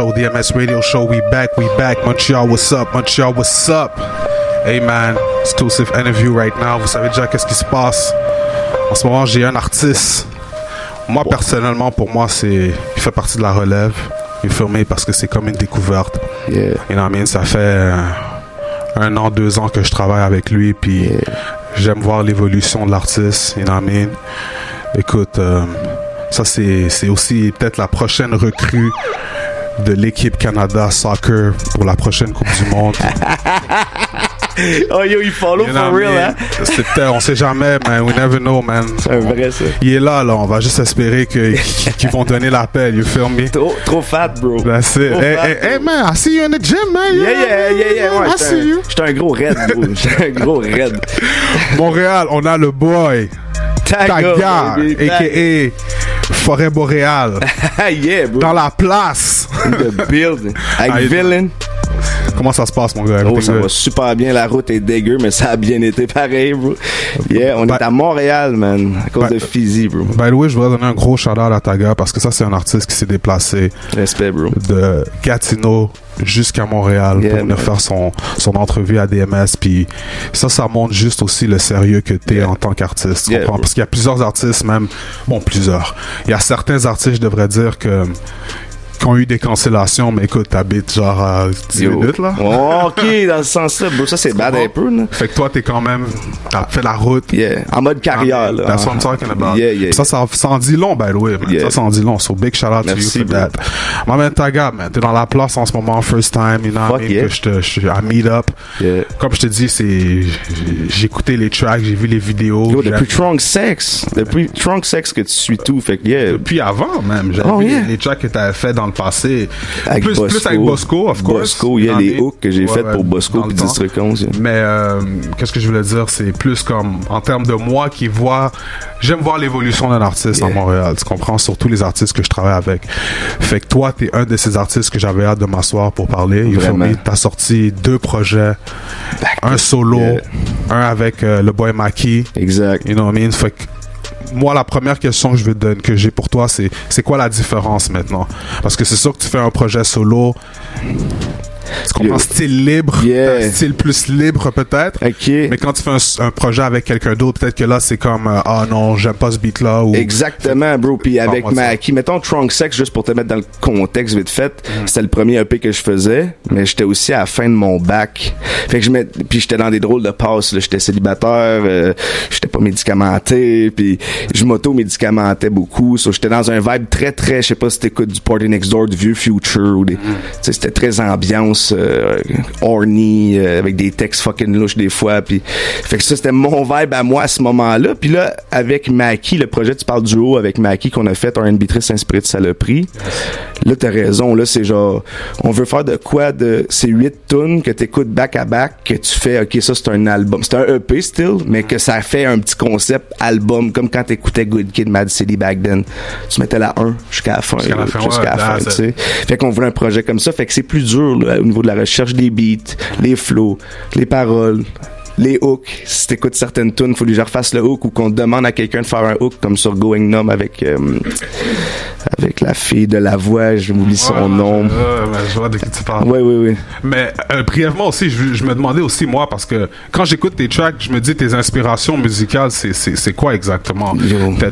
DMS Radio Show, we back. Montreal, what's up? Montreal, what's up? Hey man, exclusive interview right now. Vous savez déjà qu'est-ce qui se passe? En ce moment, j'ai un artiste. Moi, personnellement, pour moi, il fait partie de la relève. Il est filmé parce que c'est comme une découverte. Yeah. You know what I mean? Ça fait 1 an, 2 ans que je travaille avec lui, puis j'aime voir l'évolution de l'artiste. You know what I mean? Écoute, ça c'est aussi peut-être la prochaine recrue de l'équipe Canada Soccer pour la prochaine Coupe du Monde. Oh yo, il follow for real, hein? On sait jamais, man. We never know, man. C'est un vrai, ça. Il est là. On va juste espérer qu'ils vont donner l'appel. You feel me? Trop fat, bro. That's it. Hey, man, I see you in the gym, man. Yeah. Ouais, I see you. J'étais un gros raid, bro. J'étais un gros raid. Montréal, on a le boy. Taga, a.k.a. Forêt Boréale. Yeah, bro. Dans la place. In the building. Avec Villain. Comment ça se passe, mon gars? Oh, ça va super bien. La route est dégueu, mais ça a bien été pareil, bro. Yeah, on est à Montréal, man, à cause de Fizzy, bro. By the way, je voudrais donner un gros shout-out à Taga parce que ça, c'est un artiste qui s'est déplacé. Respect, bro. De Gatineau jusqu'à Montréal pour venir faire son entrevue à DMS. Puis ça montre juste aussi le sérieux que t'es en tant qu'artiste. Tu comprends? Parce qu'il y a plusieurs artistes, même. Bon, plusieurs. Il y a certains artistes, je devrais dire, qui ont eu des cancellations, mais écoute, t'habites genre à 10 minutes, là. Oh, ok, dans ce sens-là, bro, ça c'est bad un peu, là. Fait que toi, t'as fait la route. Yeah, en mode carrière, là. That's what I'm talking about. Yeah. Ça en dit long, by the way, man. Ça en dit long. So big shout out to you for that. My man, Taga, man, t'es dans la place en ce moment, first time, you know what I mean, que je suis à meet up. Yeah. Comme je te dis, j'ai écouté les tracks, j'ai vu les vidéos. Yo, depuis Trunk Sex que tu suis tout, fait que yeah. Depuis avant, même. J'ai vu les tracks que t'avais fait dans le passé. Avec plus avec Bosco, of course. Bosco, il y a les hooks que j'ai fait pour Bosco et District 11. Mais qu'est-ce que je voulais dire, c'est plus comme en termes de moi j'aime voir l'évolution d'un artiste à Montréal, tu comprends, surtout les artistes que je travaille avec. Fait que toi, t'es un de ces artistes que j'avais hâte de m'asseoir pour parler. T'as sorti 2 projets, un solo, un avec le boy Maki. Exact. You know what I mean? Fait que moi, la première question que j'ai pour toi, c'est quoi la différence maintenant? Parce que c'est sûr que tu fais un projet solo. Tu comprends, style libre, un style plus libre peut-être. Okay. Mais quand tu fais un projet avec quelqu'un d'autre, peut-être que là c'est comme ah non, j'aime pas ce beat là. Exactement, bro. Puis avec Maki, mettons Trunk Sex, juste pour te mettre dans le contexte vite fait, c'était le premier EP que je faisais, mais j'étais aussi à la fin de mon bac. Fait que puis j'étais dans des drôles de passes, là. J'étais célibataire, j'étais pas médicamenté, puis je m'auto-médicamentais beaucoup. So, j'étais dans un vibe très très, je sais pas si t'écoutes du Party Next Door, du vieux Future ou des, c'était très ambiance horny, avec des textes fucking louches des fois, puis fait que ça c'était mon vibe à moi à ce moment-là. Puis là avec Maki, le projet Tu parles du haut avec Maki qu'on a fait, un Bitrice inspiré de Saloperie, là t'as raison, là c'est genre on veut faire de quoi de ces 8 tunes que t'écoutes back à back, que tu fais ok ça c'est un album, c'est un EP still, mais que ça fait un petit concept album, comme quand t'écoutais Good Kid Mad City back then, tu mettais la 1 jusqu'à la fin, tu sais. Fait qu'on voulait un projet comme ça, fait que c'est plus dur là, au niveau de la recherche des beats, les flows, les paroles, les hooks. Si t'écoutes certaines tunes, faut que je refasse le hook ou qu'on demande à quelqu'un de faire un hook comme sur Going Numb avec la fille de la voix, je m'oublie son nom. Je vois de qui tu parles. Oui. Mais brièvement aussi, je me demandais aussi moi, parce que quand j'écoute tes tracks, je me dis tes inspirations musicales, c'est quoi exactement?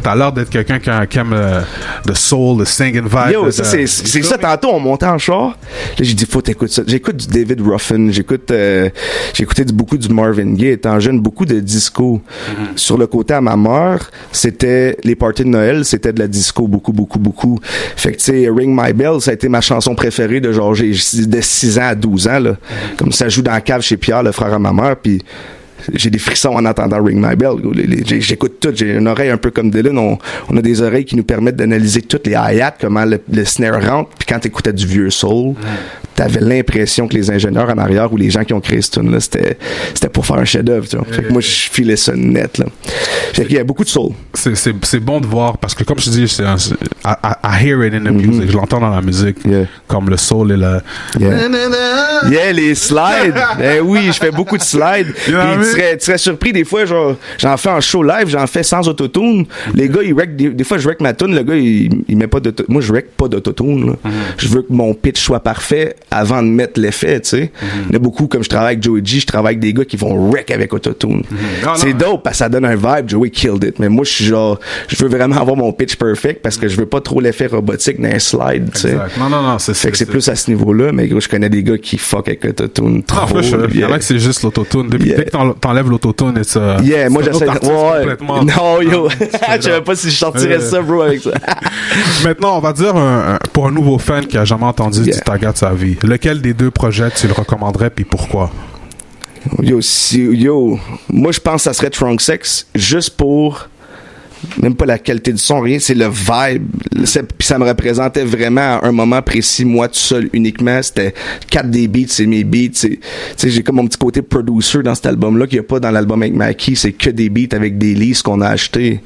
T'as l'air d'être quelqu'un qui aime le soul, le singing vibe. Yo, ça c'est ça. Tantôt on montait en char, là j'ai dit faut t'écouter ça. J'écoute du David Ruffin, j'écoutais beaucoup du Marvin Gaye étant jeune, beaucoup de disco. Sur le côté à ma mère, c'était les parties de Noël, c'était de la disco, beaucoup. Fait que tu sais, Ring My Bell, ça a été ma chanson préférée de genre de 6 ans à 12 ans là. Comme ça joue dans la cave chez Pierre, le frère à ma mère, puis j'ai des frissons en entendant Ring My Bell. J'écoute tout. J'ai une oreille un peu comme Dylan. On a des oreilles qui nous permettent d'analyser toutes les hi-hats, comment le snare rentre. Puis quand t'écoutais du vieux soul, t'avais l'impression que les ingénieurs en arrière ou les gens qui ont créé ce tune-là, c'était pour faire un chef-d'œuvre, tu vois. Fait que moi, je filais ça net, là. Fait qu'il y a beaucoup de soul. C'est bon de voir, parce que comme je dis, I hear it in the music, je l'entends dans la musique, comme le soul et le... Yeah, les slides. Ben oui, je fais beaucoup de slides. Puis tu serais surpris, des fois, genre, j'en fais en show live, j'en fais sans autotune. Les gars, ils wreck, des fois, je wreck ma tune, le gars, il met pas d'autotune. Moi, je wreck pas d'autotune, là. Je veux que mon pitch soit parfait avant de mettre l'effet, tu sais. Il y a beaucoup, comme je travaille avec Joey G, je travaille avec des gars qui vont wreck avec autotune. C'est dope, parce que ça donne un vibe. Joey killed it. Mais moi, je suis genre, je veux vraiment avoir mon pitch perfect parce que je veux pas trop l'effet robotique dans un slide, tu sais. Non, fait que c'est plus à ce niveau-là, mais gros, je connais des gars qui fuck avec l'autotune trop. Il y en a que c'est juste l'autotune. Dès que t'enlèves l'autotune, moi j'essaie complètement. Non, yo. Je savais pas si je sortirais ça, bro, avec ça. Maintenant, on va dire pour un nouveau fan qui a jamais entendu du Taga de sa vie, lequel des deux projets tu le recommanderais puis pourquoi? Yo, moi je pense que ça serait Trunk Sex juste pour même pas la qualité du son, rien, c'est le vibe. Puis ça me représentait vraiment à un moment précis, moi tout seul uniquement. C'était 4 des beats, c'est mes beats. Tu sais, j'ai comme mon petit côté producer dans cet album-là qu'il n'y a pas dans l'album avec Mackie. C'est que des beats avec des leases qu'on a achetés.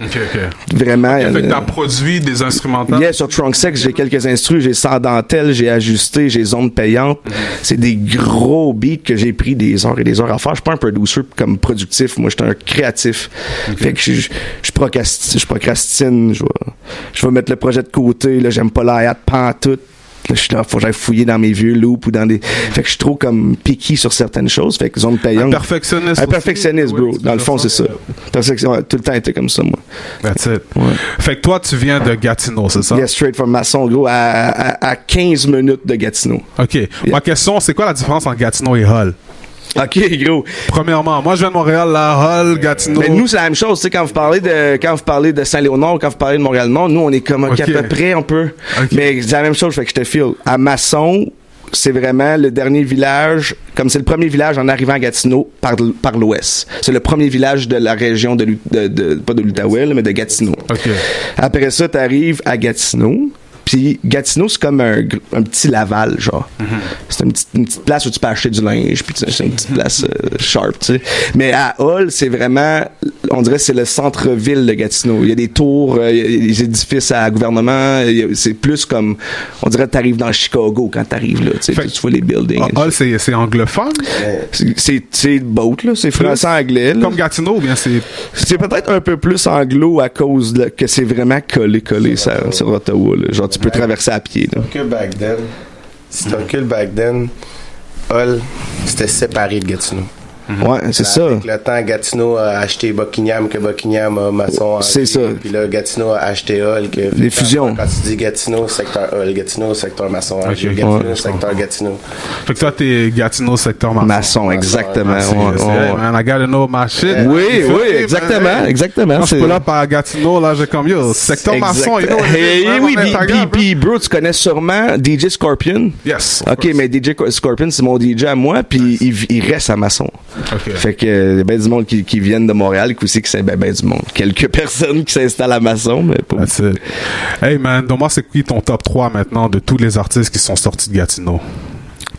Vraiment. Fait que t'as produit des instrumentales? Yeah, sur Trunk Sex, j'ai quelques instrus, j'ai sans dentelle, j'ai ajusté, j'ai zones payantes. C'est des gros beats que j'ai pris des heures et des heures à faire. Je suis pas un producer comme productif, moi je suis un créatif. Fait que je procrastine, je vais mettre le projet de côté, là, j'aime pas la pantoute. Là, je suis là, faut que j'aille fouiller dans mes vieux loops ou dans des... Fait que je suis trop comme picky sur certaines choses. Fait que zone payante. Un perfectionniste, bro. Dans le fond, c'est ça. Perfection, tout le temps été comme ça, moi. That's it. Ouais. Fait que toi, tu viens de Gatineau, c'est ça? Yeah, straight from Masson, gros, à 15 minutes de Gatineau. OK. Yeah. Ma question, c'est quoi la différence entre Gatineau et Hull? OK, gros. Premièrement, moi je viens de Montréal, la Hull, Gatineau. Mais nous, c'est la même chose, tu sais, quand vous parlez de Saint-Léonard, quand vous parlez de Montréal-Nord, nous, on est comme à peu près, on peut. Mais c'est la même chose, fait que je te file. À Masson, c'est vraiment le dernier village, comme c'est le premier village en arrivant à Gatineau par l'ouest. C'est le premier village de la région pas de l'Outaouais, mais de Gatineau. Okay. Après ça, t'arrives à Gatineau. Puis Gatineau, c'est comme un petit Laval, genre. C'est une petite place où tu peux acheter du linge, puis c'est une petite place sharp, tu sais. Mais à Hull, c'est vraiment, on dirait, c'est le centre-ville de Gatineau. Il y a des tours, il y a des édifices à gouvernement. C'est plus comme, on dirait que t'arrives dans Chicago quand t'arrives là, tu sais. Tu vois les buildings. Hull, c'est anglophone? C'est boat, là. C'est français-anglais. Comme Gatineau, ou bien c'est... C'est peut-être un peu plus anglo à cause que c'est vraiment collé sur Ottawa, là. Genre, tu peux traverser à pied. Si tu recules back then, Hull, c'était séparé de Gatineau. Ouais, c'est ça. Avec le temps, Gatineau a acheté Buckingham, que Buckingham a Masson. C'est ça. Puis là, Gatineau a acheté Hull. Que les fusions. Quand tu dis Gatineau, secteur Hull. Gatineau, secteur Masson. Gatineau, secteur Gatineau. Fait que toi, t'es Gatineau, secteur Masson. Masson, exactement. Man, I gotta know my shit. Oui, exactement. Quand je peux là par Gatineau, là, j'ai comme yo, secteur Masson, you know. Oui, puis bro, tu connais sûrement DJ Scorpion. Yes. OK, mais DJ Scorpion, c'est mon DJ à moi, puis il reste à Masson. Okay. Fait que y a ben du monde qui viennent de Montréal, qui aussi qui c'est ben du monde. Quelques personnes qui s'installent à Masson, mais pas. That's it. Hey man, donc moi c'est qui ton top 3 maintenant de tous les artistes qui sont sortis de Gatineau?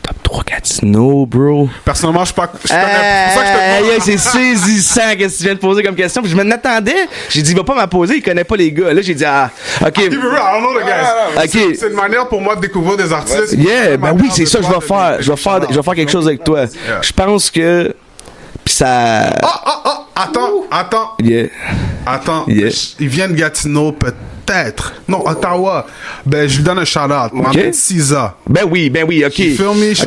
Top 3 Gatineau, bro. Personnellement, je connais. C'est pour ça que je te demande. C'est saisissant qu'est-ce que tu viens de poser comme question. Puis je m'en attendais. J'ai dit, il va pas m'apposer, il connaît pas les gars. Là, j'ai dit, OK. I don't know the guys. OK. C'est une manière pour moi de découvrir des artistes. Yeah, ben oui, c'est ça que je vais faire. Je vais faire quelque chose avec toi. Je pense que. Pis ça. Attends. Yeah. Attends. Yeah. Il vient de Gatineau, peut-être. Non, Ottawa. Ben, je lui donne un shout-out. Okay. Cisa. Ben oui, OK.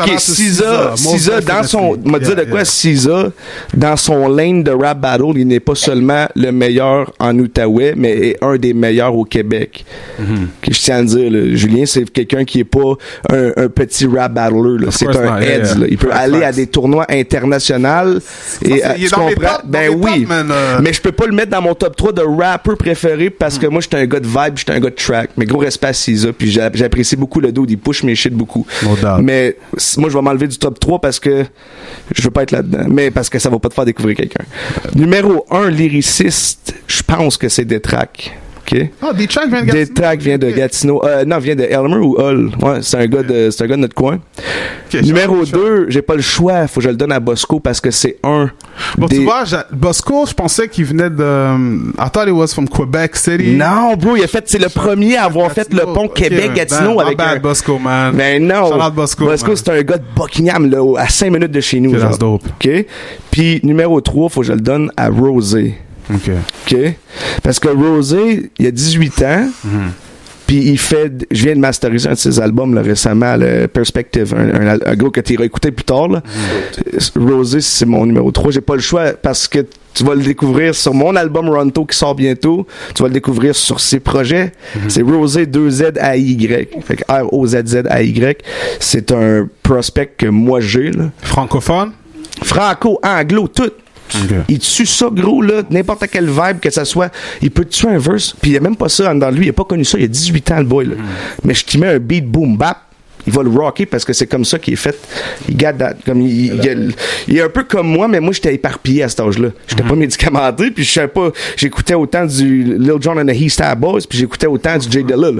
OK, Cisa, dans son... M'a dit de quoi, Cisa, dans son lane de rap battle, il n'est pas seulement le meilleur en Outaouais, mais est un des meilleurs au Québec. Que je tiens à le dire, là. Julien, c'est quelqu'un qui est pas un petit rap battler, là. C'est un heads, là. Il peut aller à des tournois internationaux. Et, il est dans mes top, ben oui. Mais je peux pas le mettre dans mon top 3 de rappeurs préférés parce que moi, j'étais un gars de vibe, j'étais un gars de track. Mais gros respect à Cisa, puis j'apprécie beaucoup le dude, il push mes shit beaucoup. Mais moi, je vais m'enlever du top 3 parce que je veux pas être là-dedans. Mais parce que ça va pas te faire découvrir quelqu'un. Numéro 1, lyriciste, je pense que c'est Détraque. OK? Ah, D-Track vient de Gatineau? D-Track vient de Gatineau. Non, vient de Elmer ou Hull. Ouais, c'est un gars de notre coin. Okay, numéro 2, j'ai pas le choix. Faut que je le donne à Bosco parce que c'est un. Bon, tu vois, Bosco, je pensais qu'il venait de. I thought it was from Quebec City. Non, bro, c'est le premier à avoir fait le pont Québec-Gatineau avec un. Bosco, man. Mais non. Bosco, c'est un gars de Buckingham, là, à 5 minutes de chez nous. Okay, that's dope. OK? Puis, numéro 3, faut que je le donne à Rosé. OK? Parce que Rosé, il a 18 ans. Puis je viens de masteriser un de ses albums là, récemment, le Perspective, un gars que tu iras écouter plus tard. Là. Rosé, c'est mon numéro 3. J'ai pas le choix parce que tu vas le découvrir sur mon album Ronto qui sort bientôt. Tu vas le découvrir sur ses projets. C'est Rosé 2Z-A-Y. Fait que R-O-Z-Z-A-Y. C'est un prospect que moi j'ai. Là. Francophone? Franco, anglo, tout. Okay. Il tue ça gros là, n'importe quelle vibe que ça soit, il peut tuer un verse, puis il y a même pas ça dans lui, il a pas connu ça, il a 18 ans le boy là. Mais je t'y mets un beat boom bap, il va le rocker parce que c'est comme ça qu'il est fait. Il garde comme il est un peu comme moi, mais moi j'étais éparpillé à cet âge-là. J'étais pas médicamenté, puis je savais pas, j'écoutais autant du Lil Jon and the He-Star Boys, puis j'écoutais autant du J Dilla.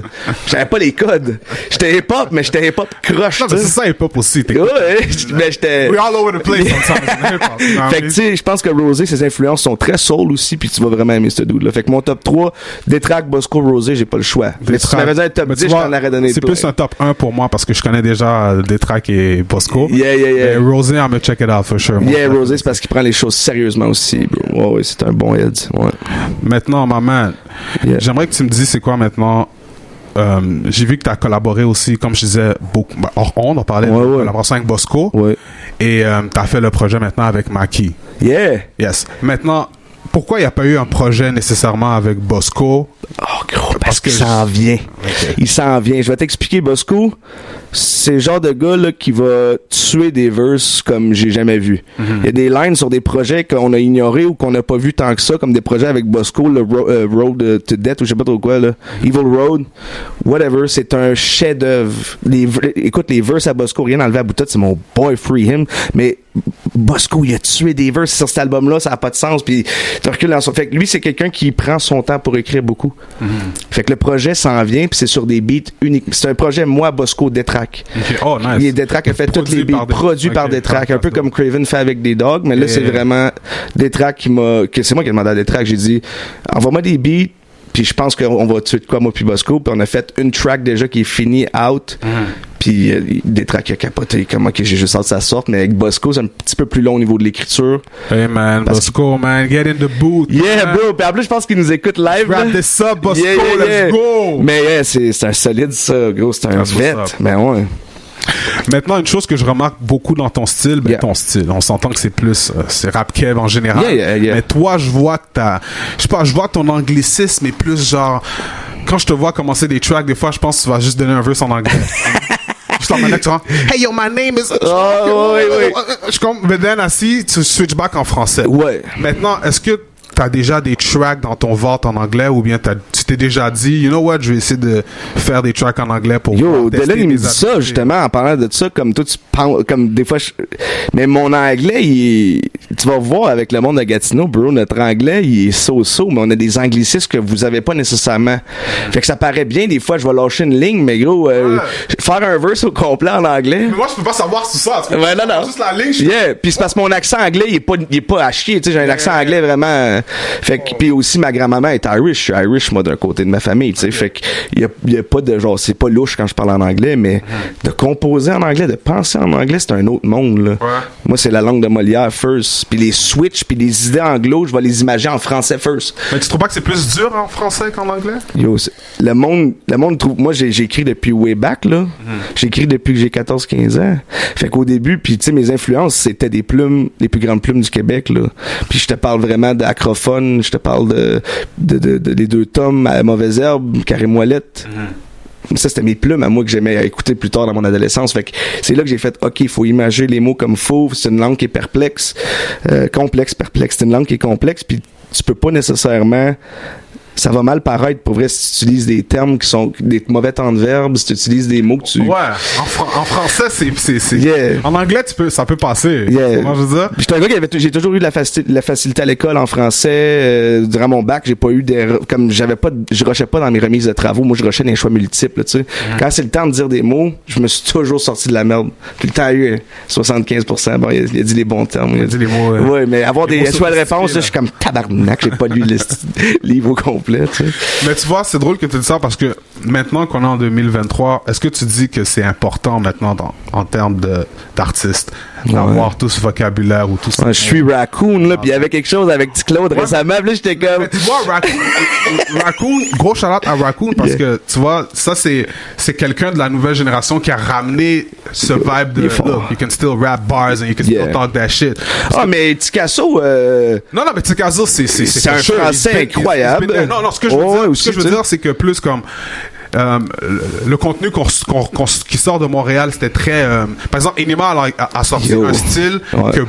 J'avais pas les codes. J'étais hip-hop, mais j'étais hip-hop croche. Non, mais c'est ça hip-hop aussi. Ouais, mais j'étais. We're all over the place sometimes. Fait que tu sais, je pense que Rosé, ses influences sont très soul aussi, puis tu vas vraiment aimer ce dude-là. Fait que mon top 3, D-Track, Bosco, Rosé, j'ai pas le choix. Mais si tu m'avais dit un top 10, je t'en aurais donné. C'est plus un top 1 pour moi parce que je connais déjà D-Track et Bosco. Yeah. Rosé, I'm gonna check it out for sure. Rosé, c'est parce qu'il prend les choses sérieusement aussi, bro. Ouais, c'est un bon head. Ouais. Maintenant, ma man, j'aimerais que tu me dises c'est quoi maintenant. J'ai vu que tu as collaboré aussi, comme je disais, beaucoup. On parlait de collaboration avec Bosco. Ouais. Et tu as fait le projet maintenant avec Maki. Yeah. Yes. Maintenant, pourquoi il n'y a pas eu un projet nécessairement avec Bosco? Oh, gros, parce qu'il s'en vient. Okay. Il s'en vient. Je vais t'expliquer, Bosco. C'est le genre de gars là, qui va tuer des verses comme j'ai jamais vu. Il y a des lines sur des projets qu'on a ignorés ou qu'on n'a pas vu tant que ça, comme des projets avec Bosco, le Road to Death ou je sais pas trop quoi, là. Evil Road, whatever. C'est un chef-d'œuvre. Écoute, les verses à Bosco, rien enlevé à Boutot, c'est mon boy Free Him, mais Bosco, il a tué des verses sur cet album-là, ça n'a pas de sens. Puis tu recules dans son. Fait que lui, c'est quelqu'un qui prend son temps pour écrire beaucoup. Fait que le projet s'en vient, puis c'est sur des beats uniques. C'est un projet, moi, Bosco, D-Track. Okay. Oh, nice. Il est D-Track a fait tous les beats produits par D-Track, un peu comme Craven fait avec des dogs, mais là, c'est vraiment D-Track c'est moi qui ai demandé à D-Track, j'ai dit, envoie-moi des beats, puis je pense qu'on va tuer de quoi, moi puis Bosco, puis on a fait une track déjà qui est finie, out, puis D-Track a capoté, comme ok, j'ai juste hâte que ça sorte, mais avec Bosco, c'est un petit peu plus long au niveau de l'écriture. Hey man, Bosco, man, get in the booth. Yeah, man. Bro, puis en plus, je pense qu'il nous écoute live. Wrap this up, Bosco, let's go! Mais c'est un solide, ça, gros, c'est un vet, mais ouais. Maintenant, une chose que je remarque beaucoup dans ton style, ton style, on s'entend que c'est plus, c'est rap kev en général. Mais toi, je vois que je vois que ton anglicisme est plus genre, quand je te vois commencer des tracks, des fois, je pense que tu vas juste donner un verse en anglais. Juste en manette, tu vois, hey yo, my name is. Je comme, mais then, assis, tu switch back en français. Ouais. Maintenant, est-ce que t'as déjà des tracks dans ton ventre en anglais ou bien tu t'es déjà dit, you know what, je vais essayer de faire des tracks en anglais pour Yo, Dylan, il me dit ça, justement, en parlant de ça, comme toi, tu penses, comme des fois, mais mon anglais, tu vas voir avec le monde de Gatineau, bro, notre anglais, il est so-so, mais on a des anglicismes que vous avez pas nécessairement. Fait que ça paraît bien, des fois, je vais lâcher une ligne, mais gros, faire un verse au complet en anglais. Mais moi, je peux pas savoir tout ça. Ouais, non. Juste la ligne. Puis c'est parce que mon accent anglais, il est pas à chier, tu sais, j'ai un accent anglais vraiment. Fait que, puis aussi, ma grand-maman est Irish. Je suis Irish, moi, d'un côté de ma famille, tu sais. Fait que, il y a pas de genre, c'est pas louche quand je parle en anglais, mais de composer en anglais, de penser en anglais, c'est un autre monde, là. Ouais. Moi, c'est la langue de Molière first. Puis les switch, puis les idées anglo, je vais les imaginer en français first. Mais tu trouves pas que c'est plus dur en français qu'en anglais? Yo, le monde trouve. Moi, j'ai écrit depuis way back, là. J'ai écrit depuis que j'ai 14-15 ans. Fait qu'au début, puis tu sais, mes influences, c'était des plumes, les plus grandes plumes du Québec, là. Puis je te parle vraiment d'acrophone. Je te parle des deux tomes à Mauvaise Herbe, Carré Moellette. Ça, c'était mes plumes à moi que j'aimais écouter plus tard dans mon adolescence. Fait que c'est là que j'ai fait, OK, il faut imager les mots comme faux. C'est une langue qui est perplexe. Complexe. C'est une langue qui est complexe. Puis tu peux pas nécessairement ça va mal paraître pour vrai si tu utilises des termes qui sont des mauvais temps de verbe, si tu utilises des mots que tu... Ouais, en français, c'est... Yeah. En anglais, ça peut passer. Yeah. Comment je veux dire? J'étais un gars j'ai toujours eu de la facilité à l'école en français. Durant mon bac, j'ai pas eu comme je rushais pas dans mes remises de travaux. Moi, je rushais dans les choix multiples, tu sais. Quand c'est le temps de dire des mots, je me suis toujours sorti de la merde. Puis le temps a eu 75%. Bon, il a dit les bons termes. Il a dit les mots... Ouais, mais avoir des choix de réponse, là, je suis comme tabarnak, j'ai pas lu le livre au complet, tu sais. Mais tu vois, c'est drôle que tu dis ça parce que maintenant qu'on est en 2023, est-ce que tu dis que c'est important maintenant en termes d'artistes d'avoir tout ce vocabulaire ou tout ça? Je suis Raccoon, là, pis il y avait quelque chose avec Claude récemment, pis là, j'étais comme... Mais tu vois, Raccoon, gros shout-out à Raccoon parce que, tu vois, ça, c'est quelqu'un de la nouvelle génération qui a ramené ce vibe de, look, you can still rap bars and you can still talk that shit. Mais Tikasso... Non, mais Tikasso, c'est un français incroyable. Non, ce que je veux dire, c'est que plus comme... le contenu qui sort de Montréal, c'était très... par exemple, Enima a sorti un style que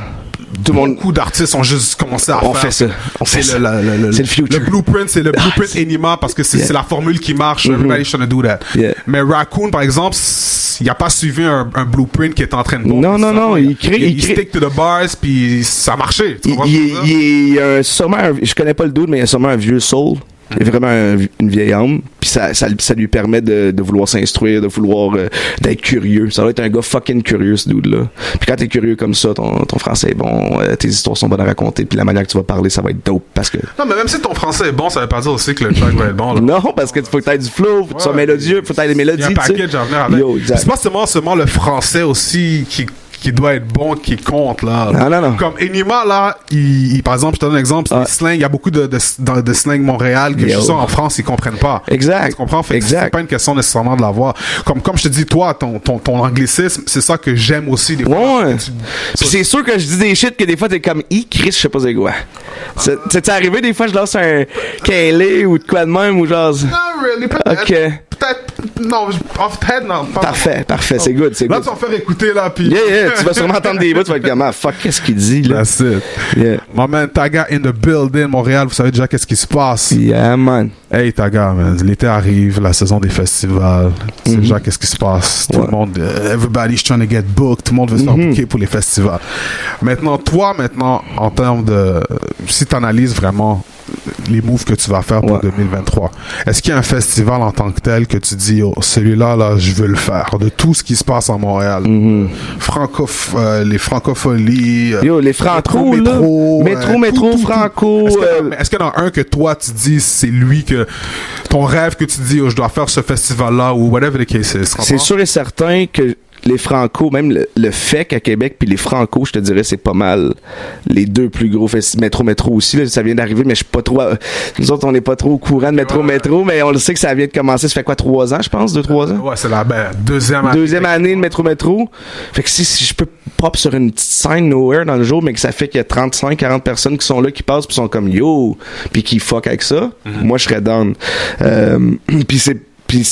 beaucoup d'artistes ont juste commencé à faire. On fait ça. C'est le future. Le blueprint, c'est le blueprint Enima parce que c'est la formule qui marche. Everybody's trying to do that. Yeah. Mais Raccoon, par exemple, il n'a pas suivi un blueprint qui est en train de... Non. Il stick to the bars, puis ça a marché. Il y a sûrement... Je connais pas le dude, mais il y a sûrement un vieux soul. Il est vraiment une vieille âme, puis ça lui permet de vouloir s'instruire, de vouloir d'être curieux. Ça doit être un gars fucking curieux, ce dude-là. Puis quand t'es curieux comme ça, ton français est bon, tes histoires sont bonnes à raconter, puis la manière que tu vas parler, ça va être dope, parce que... Non, mais même si ton français est bon, ça veut pas dire aussi que le track va être bon, là. Non, parce que faut que t'aies du flow, faut que tu sois mélodieux, faut que t'aies des mélodies, il y a un package à venir avec. C'est pas seulement le français aussi qui doit être bon, qui compte, là. Non. Comme Enima, là, par exemple, je te donne un exemple, les slang, il y a beaucoup de slang Montréal que je sens en France, ils comprennent pas. Exact. Tu comprends? Fait que c'est pas une question nécessairement de l'avoir. Comme je te dis, toi, ton anglicisme, c'est ça que j'aime aussi des fois. Ouais. C'est sûr que je dis des shit que des fois t'es comme, Chris, je sais pas c'est quoi. C'est arrivé des fois, je lance un Kaylee ou de quoi de même, ou genre... Non, really, peut-être. Ok. Peut-être, non, off the head, non. Parfait, c'est good, c'est là, good. tu vas faire écouter, là, puis... Yeah, tu vas sûrement entendre des bouts, tu vas être comme, fuck, qu'est-ce qu'il dit, là? That's it. Yeah. My man, Taga in the building, Montréal, vous savez déjà qu'est-ce qui se passe. Yeah, man. Hey, Taga, man, l'été arrive, la saison des festivals, c'est déjà qu'est-ce qui se passe. Tout le monde, everybody's trying to get booked, tout le monde veut se faire booker pour les festivals. Maintenant, en termes de... Si tu analyses vraiment les moves que tu vas faire pour 2023. Est-ce qu'il y a un festival en tant que tel que tu dis, celui-là, là, je veux le faire, de tout ce qui se passe en Montréal? Les francopholies, les franco, métro, franco. Est-ce qu'il y en a un que toi, tu dis, c'est lui que, ton rêve que tu dis, je dois faire ce festival-là, ou whatever the case is? C'est sûr et certain que les Franco, même le FEC à Québec, puis les Franco, je te dirais, c'est pas mal les deux plus gros festivals. Métro aussi, là, ça vient d'arriver, mais je suis pas trop... nous autres, on n'est pas trop au courant de Métro, mais on le sait que ça vient de commencer. Ça fait quoi, 3 ans, je pense? 2-3 ans? Ouais, c'est la deuxième année. Deuxième année de Métro. Fait que si je peux pop sur une petite scène nowhere dans le jour, mais que ça fait qu'il y a 35-40 personnes qui sont là, qui passent, puis sont comme yo, puis qui fuck avec ça, moi, je serais down. Puis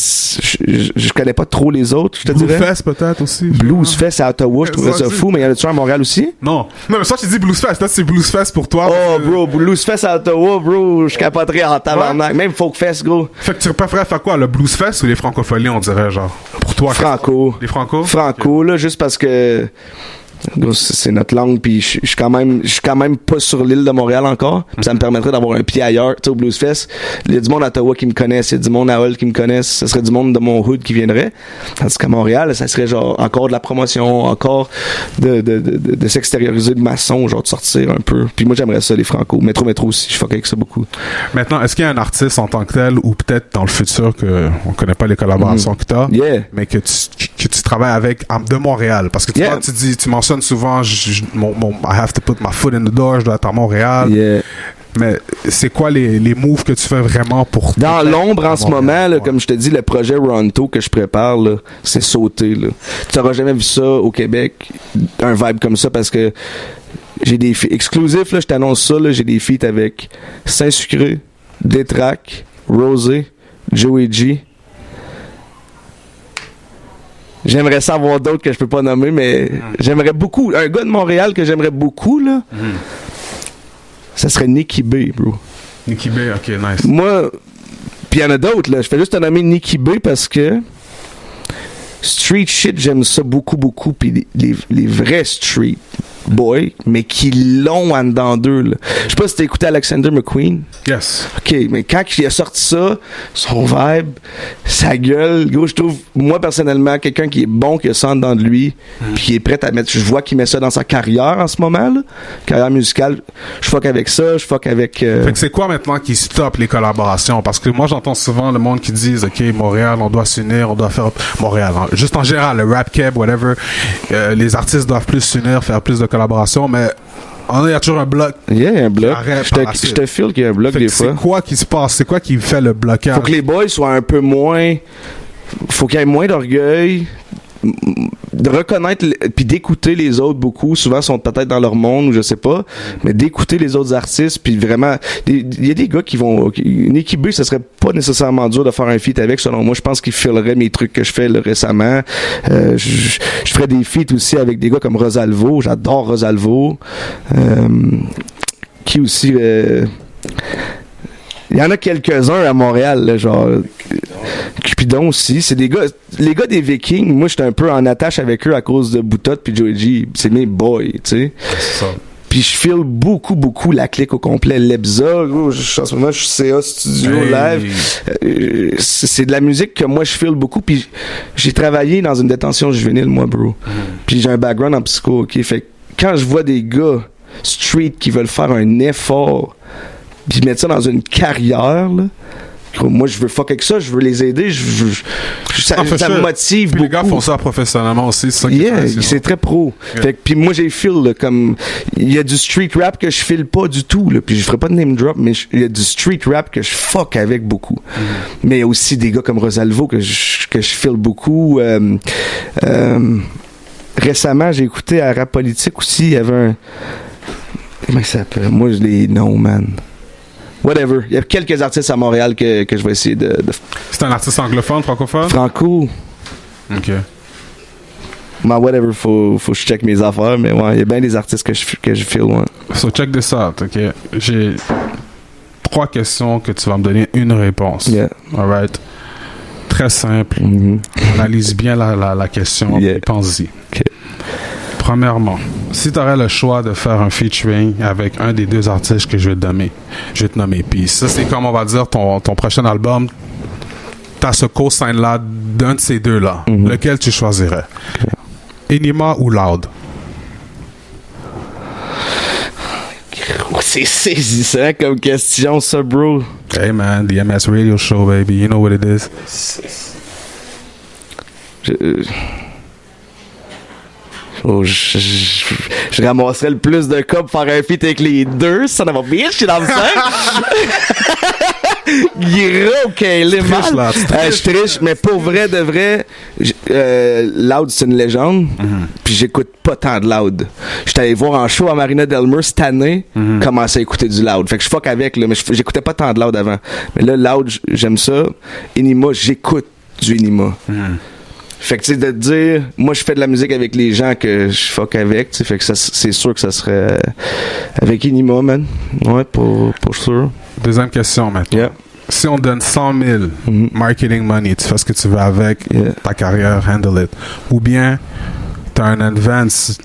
je connais pas trop les autres, je te dirais. Bluesfest peut-être aussi. Bluesfest à Ottawa, je trouverais ça fou, mais y en a-tu un à Montréal aussi? Non, mais ça tu dis Bluesfest, là c'est Bluesfest pour toi. Oh bro, Bluesfest à Ottawa, bro, je capoterais en tabarnak. Ouais. Même Folkfest, gros. Fait que tu préférais faire quoi, le Bluesfest ou les francopholies, on dirait, genre? Pour toi. Franco. Les franco? Franco, là, juste parce que... c'est notre langue, puis je suis quand même pas sur l'île de Montréal encore, puis ça me permettrait d'avoir un pied ailleurs. Tu sais, au Bluesfest, il y a du monde à Ottawa qui me connaissent, il y a du monde à Hull qui me connaissent, ce serait du monde de mon hood qui viendrait, tandis qu'à Montréal, ça serait genre encore de la promotion, encore de s'extérioriser de maçon, genre de sortir un peu. Puis moi j'aimerais ça, les franco. Métro aussi, je fuck avec ça beaucoup. Maintenant, est-ce qu'il y a un artiste en tant que tel, ou peut-être dans le futur que on connaît pas les collaborations que t'as, mais que tu travailles avec de Montréal, parce que tu vois, tu mentionnes souvent, I have to put my foot in the door, je dois être à Montréal. Yeah. Mais c'est quoi les moves que tu fais vraiment pour... Dans l'ombre en ce moment, là, comme je te dis, le projet Ronto que je prépare, là, c'est sauté. Là. Tu n'auras jamais vu ça au Québec, un vibe comme ça, parce que j'ai des feats exclusifs, là, je t'annonce ça, là, j'ai des feats avec Saint-Sucré, Détrac, Rosé, Joey G. J'aimerais savoir d'autres que je peux pas nommer, mais j'aimerais beaucoup. Un gars de Montréal que j'aimerais beaucoup, là, ça serait Nicky B, bro. Nikki B, ok, nice. Moi, puis il y en a d'autres, là. Je fais juste te nommer Nikki B parce que street shit, j'aime ça beaucoup, beaucoup. Puis les vrais street boys, mais qui l'ont en dedans d'eux, là. Je sais pas si t'as écouté Alexander McQueen. Yes. OK, mais quand il a sorti ça, son vibe, sa gueule, gros, je trouve, moi, personnellement, quelqu'un qui est bon, qui a ça en dedans de lui, puis qui est prêt à mettre, je vois qu'il met ça dans sa carrière en ce moment, là, carrière musicale, je fuck avec ça, je fuck avec... Fait que c'est quoi maintenant qui stoppe les collaborations? Parce que moi, j'entends souvent le monde qui disent, OK, Montréal, on doit s'unir, on doit faire... Montréal, hein, juste en général, le rap keb, whatever, les artistes doivent plus s'unir, faire plus de collaborations, mais il y a toujours un bloc. Il y a un bloc. Je te file qu'il y a un bloc des fois. C'est quoi qui se passe? C'est quoi qui fait le blocage? Faut que les boys soient un peu moins... Faut qu'il y ait moins d'orgueil, de reconnaître puis d'écouter les autres beaucoup. Souvent, ils sont peut-être dans leur monde ou je sais pas, mais d'écouter les autres artistes puis vraiment... Il y a des gars qui vont... Nikki B, ça serait pas nécessairement dur de faire un feat avec, selon moi. Je pense qu'il filerait mes trucs que je fais là, récemment. Je ferais des feats aussi avec des gars comme Rosalvo. J'adore Rosalvo. Qui aussi... Il y en a quelques-uns à Montréal, là, genre Cupidon aussi. C'est des gars, les gars des Vikings. Moi, j'étais un peu en attache avec eux à cause de Boutot puis Joey G. C'est mes boys, tu sais. C'est ça. Puis je file beaucoup la clique au complet. Lebza, en ce moment, je suis CA Studio Live. C'est de la musique que moi, je file beaucoup. Puis j'ai travaillé dans une détention juvénile, moi, bro. Puis j'ai un background en psycho, OK? Fait que quand je vois des gars street qui veulent faire un effort puis mettre ça dans une carrière, là, moi je veux fuck avec ça, je veux les aider, ça me motive puis beaucoup. Les gars font ça professionnellement aussi, c'est ça qui c'est très pro. Fait que, puis moi j'ai feel là, comme il y a du street rap que je file pas du tout là, puis je ferai pas de name drop, mais il y a du street rap que je fuck avec beaucoup. Mais il y a aussi des gars comme Rosalvo que je file beaucoup. Récemment j'ai écouté à Rap Politique aussi, il y avait un... Comment ça s'appelle? Moi je les non man. Whatever. Il y a quelques artistes à Montréal que je vais essayer de... C'est un artiste anglophone, francophone? Franco. OK. Ben, whatever, faut que je check mes affaires, mais ouais, il y a bien des artistes que je file, ouais. So, check this out, OK? J'ai 3 questions que tu vas me donner une réponse. Yeah. All right? Très simple. Analyse bien la question et pense-y. OK. Premièrement, si tu aurais le choix de faire un featuring avec un des 2 artistes que je vais te nommer. Puis ça, c'est comme on va dire ton prochain album, t'as ce co-sign-là d'un de ces 2-là. Lequel tu choisirais? Enima ou Loud? C'est saisissant comme question, ça, bro. Hey man, the MS Radio Show, baby. You know what it is. Je ramasserais le plus de cas pour faire un feat avec les 2. Ça va bien, je suis dans le sang. Gros, qu'elle est mal. Je triche, mais pour vrai de vrai, Loud, c'est une légende. Puis j'écoute pas tant de Loud. J'étais allé voir en show à Marina Del Mar cette année, commencer à écouter du Loud. Fait que je fuck avec, là, mais j'écoutais pas tant de Loud avant. Mais là, Loud, j'aime ça. Enima, j'écoute du Enima. Fait que tu sais, de te dire, moi je fais de la musique avec les gens que je fuck avec, tu sais, fait que ça, c'est sûr que ça serait avec Enima, man. Ouais, pour sûr. Deuxième question maintenant. Yeah. Si on donne 100 000 marketing money, tu fais ce que tu veux avec ta carrière, handle it. Ou bien tu as un advance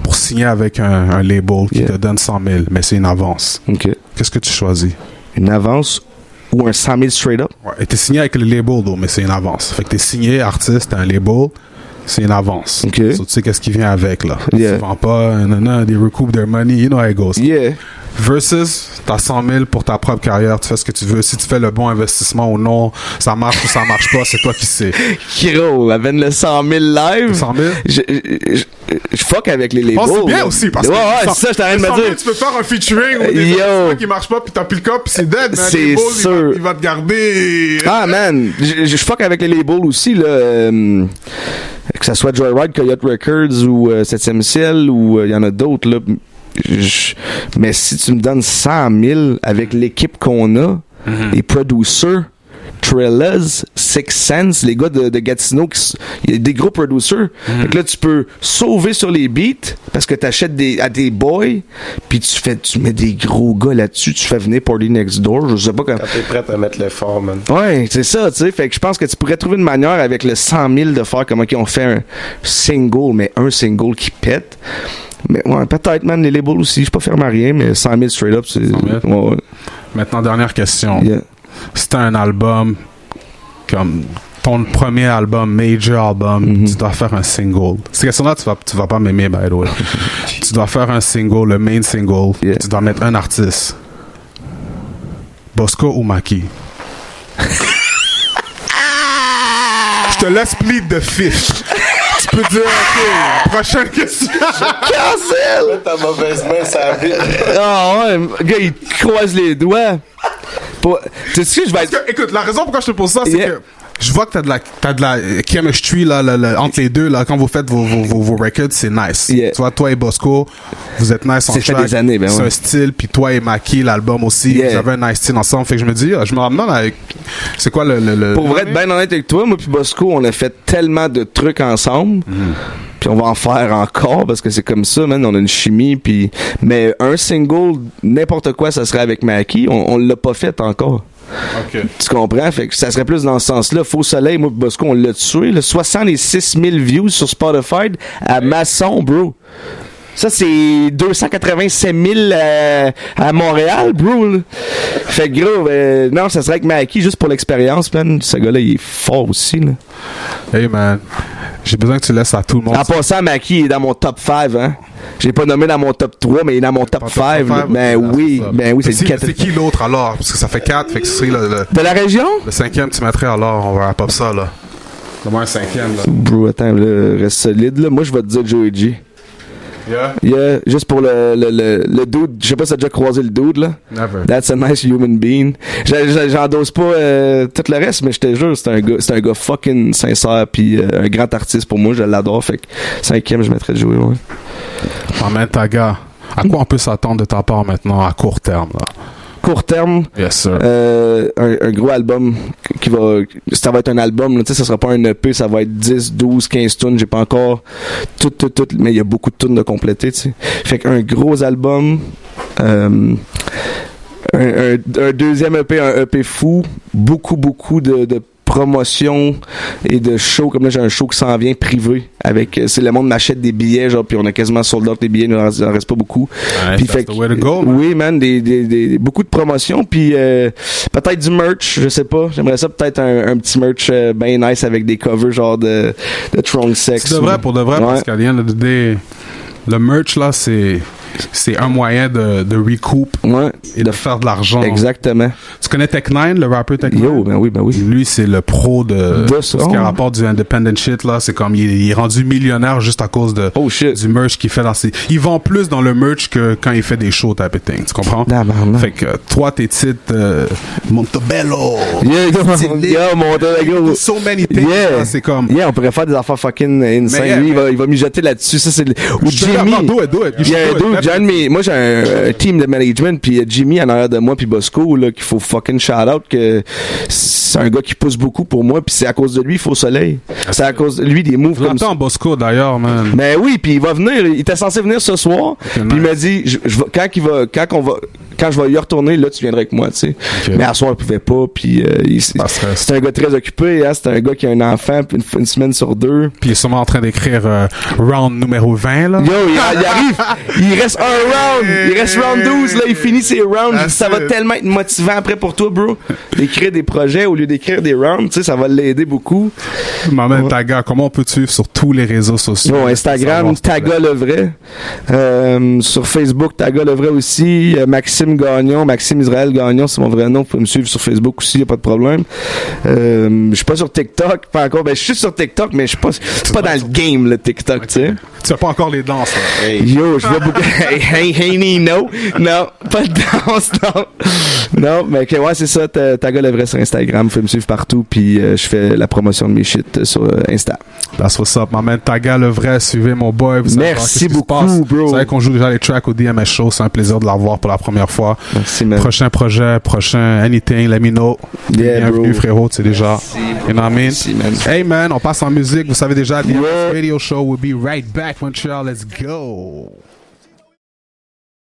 pour signer avec un label qui te donne 100 000, mais c'est une avance. OK. Qu'est-ce que tu choisis? Une avance ou un 100 000 straight up? Ouais, et t'es signé avec le label, mais c'est une avance. Fait que t'es signé artiste, t'as un label, c'est une avance. Okay. So, tu sais qu'est-ce qui vient avec, là. Yeah. Tu vends pas, they recoup their money, you know how it goes. Yeah. Versus, t'as 100 000 pour ta propre carrière, tu fais ce que tu veux. Si tu fais le bon investissement ou non, ça marche ou ça marche pas, c'est toi qui sais. Kiro, avec le 100 000 live. 100 000? Je fuck avec les labels. Je pense que c'est bien aussi, parce que c'est ça, je t'arrête de me dire. Tu peux faire un featuring ou des investissements qui marchent pas, puis t'as plus le cas, puis c'est dead, man. C'est sûr. Il va te garder. Ah, man, je fuck avec les labels aussi, là. Que ça soit Joyride, Coyote Records ou 7e Ciel, ou il y en a d'autres, là. Mais si tu me donnes 100 000 avec l'équipe qu'on a, les producers, Trellas, Six Sense, les gars de Gatineau, il y a des gros producers. Fait que là, tu peux sauver sur les beats parce que t'achètes à des boys, puis tu mets des gros gars là-dessus, tu fais venir Party Next Door, je sais pas quand t'es prêt à mettre l'effort, man. Ouais, c'est ça, tu sais. Fait que je pense que tu pourrais trouver une manière avec le 100 000 de faire comme, OK, on fait un single, mais un single qui pète. Mais ouais, peut-être, man, les labels aussi. Je suis pas fermé à rien, mais 100 000 straight up, c'est... 100 000. Ouais. Maintenant, dernière question. Yeah. Si t'as un album comme ton premier album, major album, tu dois faire un single. Cette question-là, tu vas pas m'aimer, by the way. Tu dois faire un single, le main single. Yeah. Tu dois mettre un artiste. Bosco ou Maki? Je te laisse plead de fiche. Tu peux dire, OK, prochaine question. Cancel! Ta mauvaise main, ça vite. Ah ouais, le gars, il croise les doigts. Tu sais, je vais être... Écoute, la raison pourquoi je te pose ça, c'est que je vois que t'as de la chemistry là, entre les deux là, quand vous faites vos records, c'est nice. Yeah. Tu vois, toi et Bosco, vous êtes nice en track. C'est fait des années, ben c'est un style, puis toi et Maki, l'album aussi, vous avez un nice style ensemble. Fait que je me demande avec, c'est quoi le Pour vrai être bien honnête avec toi, moi puis Bosco, on a fait tellement de trucs ensemble. Puis on va en faire encore parce que c'est comme ça, man. On a une chimie, puis mais un single, n'importe quoi, ça serait avec Maki. On l'a pas fait encore. Okay. Tu comprends? Fait que ça serait plus dans ce sens-là. Faux Soleil, moi, Bosco, on l'a tué. Là. 66 000 views sur Spotify à Masson, bro. Ça, c'est 287 000 à Montréal, bro. Là. Fait que gros, non, ça serait avec Maki juste pour l'expérience, man. Ce gars-là, il est fort aussi, là. Hey, man. J'ai besoin que tu laisses à tout le monde. En passant, Maki est dans mon top 5, hein. J'ai pas nommé dans mon top 3, mais il est dans mon top 5. Ben oui, c'est le 4. C'est qui l'autre alors? Parce que ça fait 4, fait que ce serait de la région? Le 5e, tu mettrais alors, on va pop ça, là. Donne-moi un 5e, là. Bro, attends, là, reste solide, là. Moi, je vais te dire Joey G. Yeah, juste pour le dude, je sais pas si t'as déjà croisé le dude, là. Never. That's a nice human being. J'endosse pas tout le reste, mais je te jure, c'est un gars fucking sincère, puis un grand artiste pour moi, je l'adore, fait que 5e, je mettrais Joey, ouais. En même temps, gars, à quoi on peut s'attendre de ta part maintenant, à court terme, là? Court terme, yes, sir. Un gros album ça va être un album, tu sais, ça sera pas un EP, ça va être 10, 12, 15 tunes, j'ai pas encore tout, mais il y a beaucoup de tunes de compléter, tu sais. Fait qu'un gros album, un deuxième EP, un EP fou, beaucoup de promotion et de show, comme là j'ai un show qui s'en vient privé avec c'est le monde m'achète des billets genre puis on a quasiment sold out des billets, il en reste pas beaucoup. Puis fait the way to go, man. Oui man, des beaucoup de promotions puis peut-être du merch, je sais pas, j'aimerais ça peut-être un petit merch bien nice avec des covers genre de Trunk Sex. C'est pour de vrai parce qu'à the end of the day, le merch là c'est un moyen de recoup et de faire de l'argent. Exactement. Tu connais Tech9, le rappeur Tech9? Yo, ben oui. Lui, c'est le pro de ce qui a rapport du independent shit, là. C'est comme, il est rendu millionnaire juste à cause du merch qu'il fait dans ses... Il vend plus dans le merch que quand il fait des shows type of thing. Tu comprends? Fait que, toi, tes titres, Montebello. Yeah, Montebello. So many things, là, c'est comme... Yeah, on pourrait faire des affaires fucking insane. Lui, il va mijoter là-dessus. Ça, c'est... Ou Jimmy. Moi j'ai un team de management puis Jimmy en arrière de moi puis Bosco là qu'il faut fucking shout out que c'est un gars qui pousse beaucoup pour moi puis c'est à cause de lui Faux Soleil. C'est à cause de lui des moves comme ça. Bosco d'ailleurs, man. Mais oui, puis il va venir, il était censé venir ce soir. Puis il m'a dit quand je vais y retourner là tu viendras avec moi, tu sais. Mais à soir il pouvait pas puis c'est un gars très occupé, hein, c'est un gars qui a un enfant une semaine sur 2. Puis il est sûrement en train d'écrire round numéro 20 là. Yo, il arrive, il reste un round, il reste round 12 là, il finit ses rounds, ça va tellement être motivant après pour toi bro, d'écrire des projets au lieu d'écrire des rounds, tu sais, ça va l'aider beaucoup. Maman Taga, comment on peut te suivre sur tous les réseaux sociaux? Bon, Instagram, Taga le vrai. Sur Facebook, Taga le vrai aussi. Maxime Israël Gagnon, c'est mon vrai nom. Vous pouvez me suivre sur Facebook aussi, y a pas de problème. Je suis pas sur TikTok, pas encore. Ben, je suis sur TikTok, mais je suis pas, c'est pas dans le game, le TikTok, tu sais. Tu fais pas encore les danses, là. Hey. Yo, je vois beaucoup. Hey, no. Non, pas de danse, non. Non, mais okay, ouais, c'est ça. Taga le vrai sur Instagram. Vous pouvez me suivre partout. Puis je fais la promotion de mes shit sur Insta. That's what's up, my man. Taga le vrai. Suivez mon boy. Vous Merci beaucoup, bro. Vous savez qu'on joue déjà les tracks au DMS Show. C'est un plaisir de la revoir pour la première fois. Merci, man. Prochain projet, prochain anything, let me know. Yeah, bienvenue, bro. frérot. C'est déjà. Merci, you know what I mean? Merci, man. Hey, man. On passe en musique. Vous savez déjà, DMS Radio Show will be right back, Montreal. Let's go.